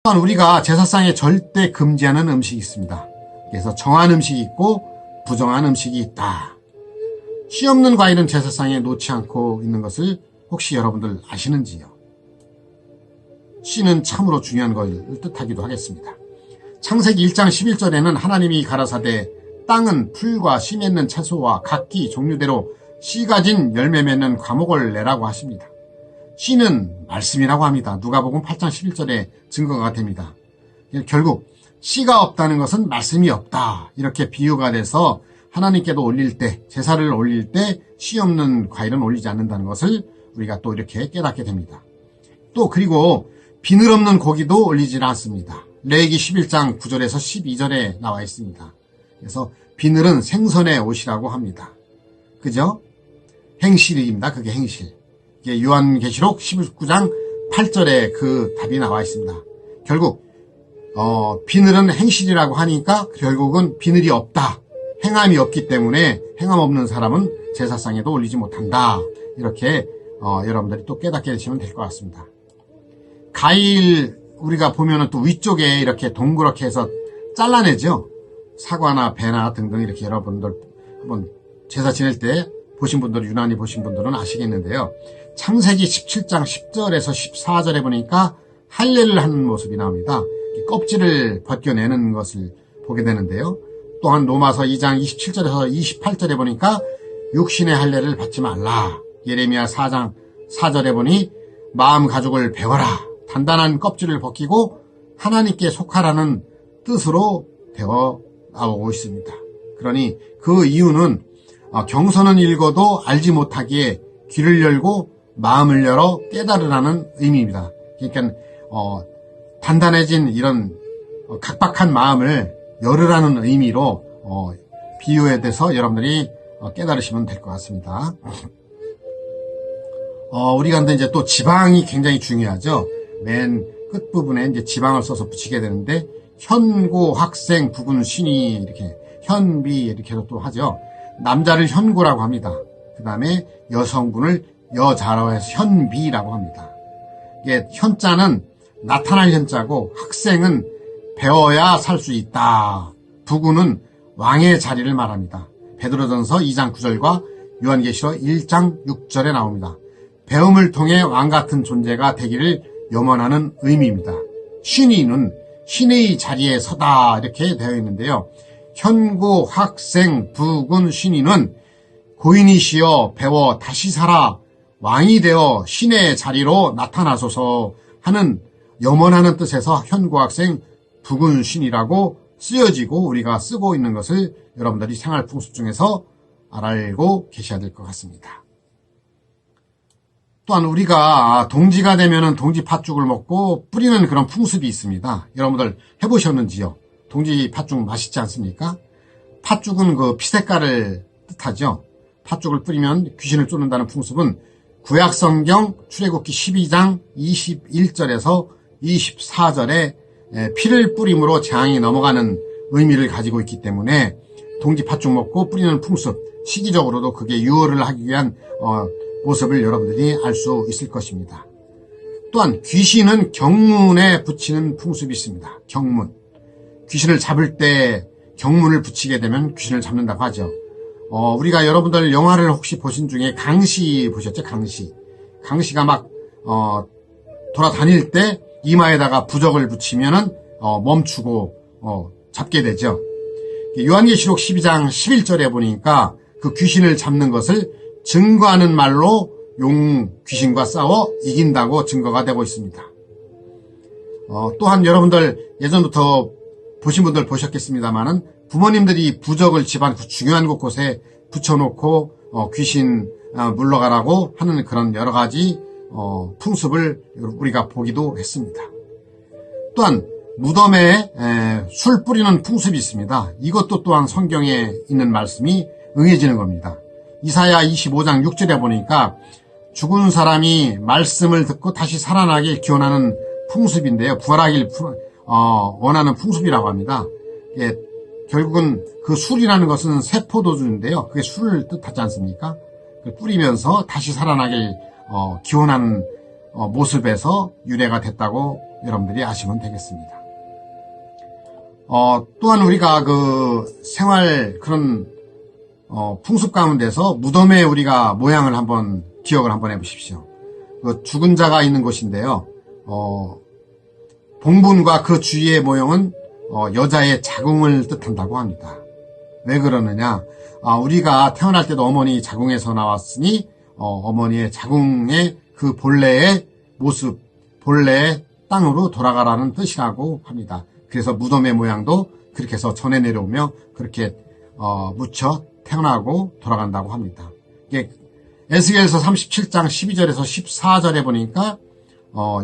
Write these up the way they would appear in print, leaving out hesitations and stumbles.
또한 우리가 제사상에 절대 금지하는 음식이 있습니다. 그래서 정한 음식이 있고 부정한 음식이 있다. 씨 없는 과일은 제사상에 놓지 않고 있는 것을 혹시 여러분들 아시는지요? 씨는 참으로 중요한 걸 뜻하기도 하겠습니다. 창세기 1장 11절에는 하나님이 가라사대 땅은 풀과 씨 맺는 채소와 각기 종류대로 씨 가진 열매 맺는 과목을 내라고 하십니다. 씨는 말씀이라고 합니다. 누가복음 8장 11절에 증거가 됩니다. 결국 씨가 없다는 것은 말씀이 없다. 이렇게 비유가 돼서 하나님께도 올릴 때, 제사를 올릴 때 씨 없는 과일은 올리지 않는다는 것을 우리가 또 이렇게 깨닫게 됩니다. 또 그리고 비늘 없는 고기도 올리지 않습니다. 레위기 11장 9절에서 12절에 나와 있습니다. 그래서 비늘은 생선의 옷이라고 합니다. 그죠? 행실입니다. 그게 행실. 이게 요한계시록 19장 8절에 그 답이 나와 있습니다. 결국 비늘은 행실이라고 하니까 결국은 비늘이 없다. 행함이 없기 때문에 행함 없는 사람은 제사상에도 올리지 못한다. 이렇게 여러분들이 또 깨닫게 되시면 될 것 같습니다. 과일 우리가 보면은 또 위쪽에 이렇게 동그랗게 해서 잘라내죠. 사과나 배나 등등 이렇게 여러분들 한번 제사 지낼 때 보신 분들, 유난히 보신 분들은 아시겠는데요. 창세기 17장 10절에서 14절에 보니까 할례를 하는 모습이 나옵니다. 껍질을 벗겨내는 것을 보게 되는데요. 또한 로마서 2장 27절에서 28절에 보니까 육신의 할례를 받지 말라. 예레미야 4장 4절에 보니 마음 가죽을 베어라. 단단한 껍질을 벗기고 하나님께 속하라는 뜻으로 되어 나오고 있습니다. 그러니 그 이유는 경선은 읽어도 알지 못하기에 귀를 열고 마음을 열어 깨달으라는 의미입니다. 그러니까 단단해진 이런 각박한 마음을 열으라는 의미로 비유에 대해서 여러분들이 깨달으시면 될 것 같습니다. 우리가 근데 이제 또 지방이 굉장히 중요하죠. 맨 끝부분에 이제 지방을 써서 붙이게 되는데 현고, 학생, 부군, 신이 이렇게 현비 이렇게 해서 또 하죠. 남자를 현고라고 합니다. 그 다음에 여성분을 여자라고 해서 현비라고 합니다. 이게 현자는 나타날 현자고 학생은 배워야 살 수 있다. 부군은 왕의 자리를 말합니다. 베드로전서 2장 9절과 요한계시록 1장 6절에 나옵니다. 배움을 통해 왕 같은 존재가 되기를 염원하는 의미입니다. 신의는 신의 자리에 서다 이렇게 되어 있는데요. 현고, 학생, 부군, 신의는 고인이시여 배워 다시 살아 왕이 되어 신의 자리로 나타나소서 하는 염원하는 뜻에서 현고, 학생, 부군, 신이라고 쓰여지고 우리가 쓰고 있는 것을 여러분들이 생활 풍습 중에서 알고 계셔야 될 것 같습니다. 또한 우리가 동지가 되면은 동지 팥죽을 먹고 뿌리는 그런 풍습이 있습니다. 여러분들 해보셨는지요? 동지 팥죽 맛있지 않습니까? 팥죽은 그 피색깔을 뜻하죠. 팥죽을 뿌리면 귀신을 쫓는다는 풍습은 구약성경 출애굽기 12장 21절에서 24절에 피를 뿌림으로 재앙이 넘어가는 의미를 가지고 있기 때문에 동지 팥죽 먹고 뿌리는 풍습, 시기적으로도 그게 유월을 하기 위한 모습을 여러분들이 알 수 있을 것입니다. 또한 귀신은 경문에 붙이는 풍습이 있습니다. 경문. 귀신을 잡을 때 경문을 붙이게 되면 귀신을 잡는다고 하죠. 우리가 여러분들 영화를 혹시 보신 중에 강시 보셨죠? 강시. 강시가 막 돌아다닐 때 이마에다가 부적을 붙이면은 멈추고 잡게 되죠. 요한계시록 12장 11절에 보니까 그 귀신을 잡는 것을 증거하는 말로 귀신과 싸워 이긴다고 증거가 되고 있습니다. 또한 여러분들 예전부터 보신 분들 보셨겠습니다만은 부모님들이 부적을 집안 중요한 곳곳에 붙여놓고 귀신 물러가라고 하는 그런 여러 가지 풍습을 우리가 보기도 했습니다. 또한 무덤에 술 뿌리는 풍습이 있습니다. 이것도 또한 성경에 있는 말씀이 응해지는 겁니다. 이사야 25장 6절에 보니까 죽은 사람이 말씀을 듣고 다시 살아나길 기원하는 풍습인데요. 부활하길 원하는 풍습이라고 합니다. 결국은 그 술이라는 것은 세포도주인데요. 그게 술을 뜻하지 않습니까? 뿌리면서 다시 살아나길 기원하는 모습에서 유래가 됐다고 여러분들이 아시면 되겠습니다. 또한 우리가 그 생활 그런 풍습 가운데서 무덤의 우리가 모양을 한번 기억을 한번 해보십시오. 그 죽은 자가 있는 곳인데요. 봉분과 그 주위의 모형은 여자의 자궁을 뜻한다고 합니다. 왜 그러느냐? 우리가 태어날 때도 어머니 자궁에서 나왔으니 어머니의 자궁의 그 본래의 모습, 본래의 땅으로 돌아가라는 뜻이라고 합니다. 그래서 무덤의 모양도 그렇게 해서 전해 내려오며 그렇게 묻혀 태어나고 돌아간다고 합니다. 이게 에스겔서 37장 12절에서 14절에 보니까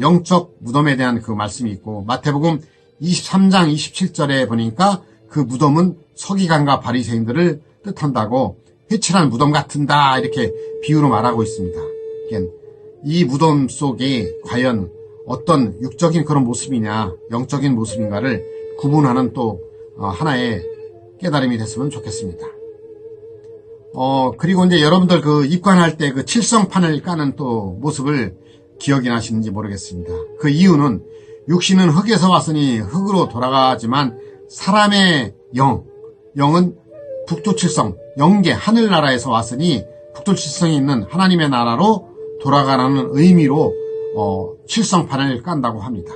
영적 무덤에 대한 그 말씀이 있고, 마태복음 23장 27절에 보니까 그 무덤은 서기관과 바리새인들을 뜻한다고, 회칠한 무덤 같은다 이렇게 비유로 말하고 있습니다. 이 무덤 속이 과연 어떤 육적인 그런 모습이냐 영적인 모습인가를 구분하는 또 하나의 깨달음이 됐으면 좋겠습니다. 그리고 이제 여러분들 그 입관할 때 그 칠성판을 까는 또 모습을 기억이 나시는지 모르겠습니다. 그 이유는 육신은 흙에서 왔으니 흙으로 돌아가지만 사람의 영은 북두칠성, 영계, 하늘나라에서 왔으니 북두칠성에 있는 하나님의 나라로 돌아가라는 의미로 칠성판을 깐다고 합니다.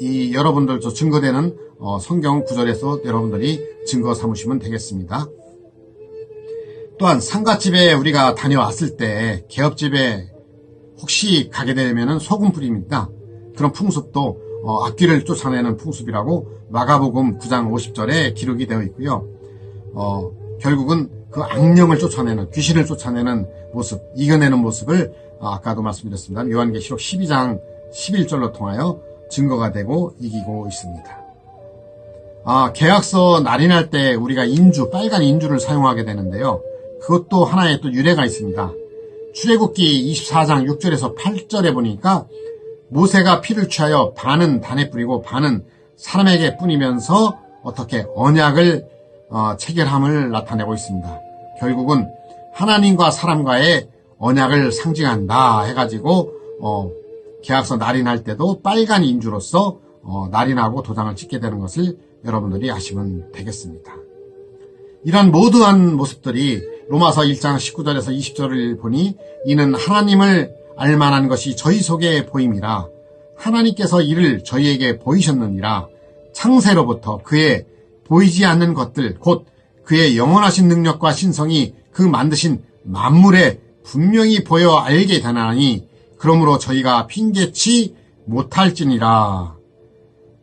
이 여러분들 저 증거되는 성경 구절에서 여러분들이 증거 삼으시면 되겠습니다. 또한 상갓집에 우리가 다녀왔을 때 개업집에 혹시 가게 되면 소금 뿌립니다. 그런 풍습도 악귀를 쫓아내는 풍습이라고 마가복음 9장 50절에 기록이 되어 있고요. 결국은 그 악령을 쫓아내는, 귀신을 쫓아내는 모습, 이겨내는 모습을 아까도 말씀드렸습니다. 요한계시록 12장 11절로 통하여 증거가 되고 이기고 있습니다. 계약서 날인할 때 우리가 인주, 빨간 인주를 사용하게 되는데요. 그것도 하나의 또 유래가 있습니다. 출애굽기 24장 6절에서 8절에 보니까 모세가 피를 취하여 반은 단에 뿌리고 반은 사람에게 뿌리면서 어떻게 언약을 체결함을 나타내고 있습니다. 결국은 하나님과 사람과의 언약을 상징한다 해가지고 계약서 날인할 때도 빨간 인주로서 날인하고 도장을 찍게 되는 것을 여러분들이 아시면 되겠습니다. 이런 모두한 모습들이 로마서 1장 19절에서 20절을 보니 이는 하나님을 알만한 것이 저희 속에 보임이라 하나님께서 이를 저희에게 보이셨느니라 창세로부터 그의 보이지 않는 것들 곧 그의 영원하신 능력과 신성이 그 만드신 만물에 분명히 보여 알게 되나니 그러므로 저희가 핑계치 못할지니라.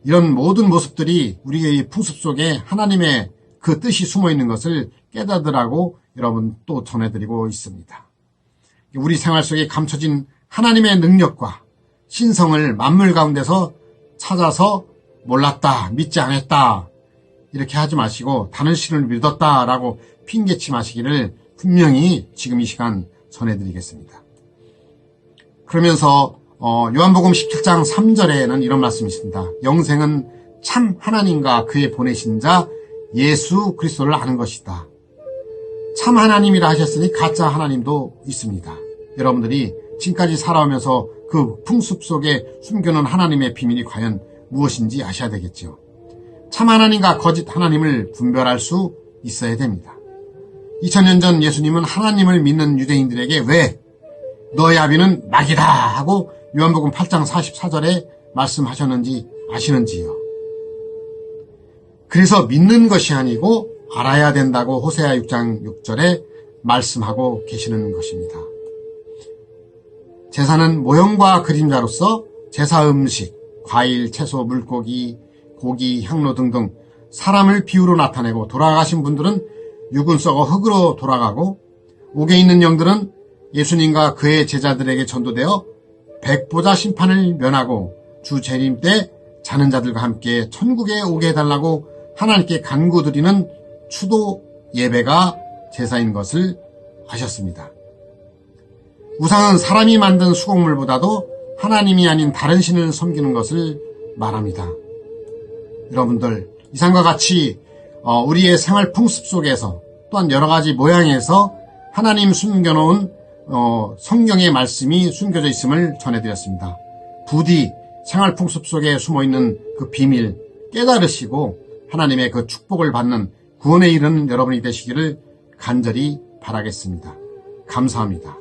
이런 모든 모습들이 우리의 풍습 속에 하나님의 그 뜻이 숨어 있는 것을 깨닫으라고 여러분 또 전해드리고 있습니다. 우리 생활 속에 감춰진 하나님의 능력과 신성을 만물 가운데서 찾아서 몰랐다, 믿지 않았다 이렇게 하지 마시고 다른 신을 믿었다라고 핑계치 마시기를 분명히 지금 이 시간 전해드리겠습니다. 그러면서 요한복음 17장 3절에는 이런 말씀이 있습니다. 영생은 참 하나님과 그의 보내신 자 예수 그리스도를 아는 것이다. 참 하나님이라 하셨으니 가짜 하나님도 있습니다. 여러분들이 지금까지 살아오면서 그 풍습 속에 숨겨놓은 하나님의 비밀이 과연 무엇인지 아셔야 되겠죠. 참 하나님과 거짓 하나님을 분별할 수 있어야 됩니다. 2000년 전 예수님은 하나님을 믿는 유대인들에게 왜 너의 아비는 낙이다 하고 요한복음 8장 44절에 말씀하셨는지 아시는지요? 그래서 믿는 것이 아니고 알아야 된다고 호세아 6장 6절에 말씀하고 계시는 것입니다. 제사는 모형과 그림자로서 제사 음식, 과일, 채소, 물고기, 고기, 향로 등등 사람을 비유로 나타내고 돌아가신 분들은 육은 썩어 흙으로 돌아가고 옥에 있는 영들은 예수님과 그의 제자들에게 전도되어 백보자 심판을 면하고 주 재림 때 자는 자들과 함께 천국에 오게 해달라고 하나님께 간구드리는 추도 예배가 제사인 것을 아셨습니다. 우상은 사람이 만든 수곡물보다도 하나님이 아닌 다른 신을 섬기는 것을 말합니다. 여러분들 이상과 같이 우리의 생활 풍습 속에서 또한 여러 가지 모양에서 하나님 숨겨놓은 성경의 말씀이 숨겨져 있음을 전해드렸습니다. 부디 생활풍습 속에 숨어있는 그 비밀 깨달으시고 하나님의 그 축복을 받는 구원에 이르는 여러분이 되시기를 간절히 바라겠습니다. 감사합니다.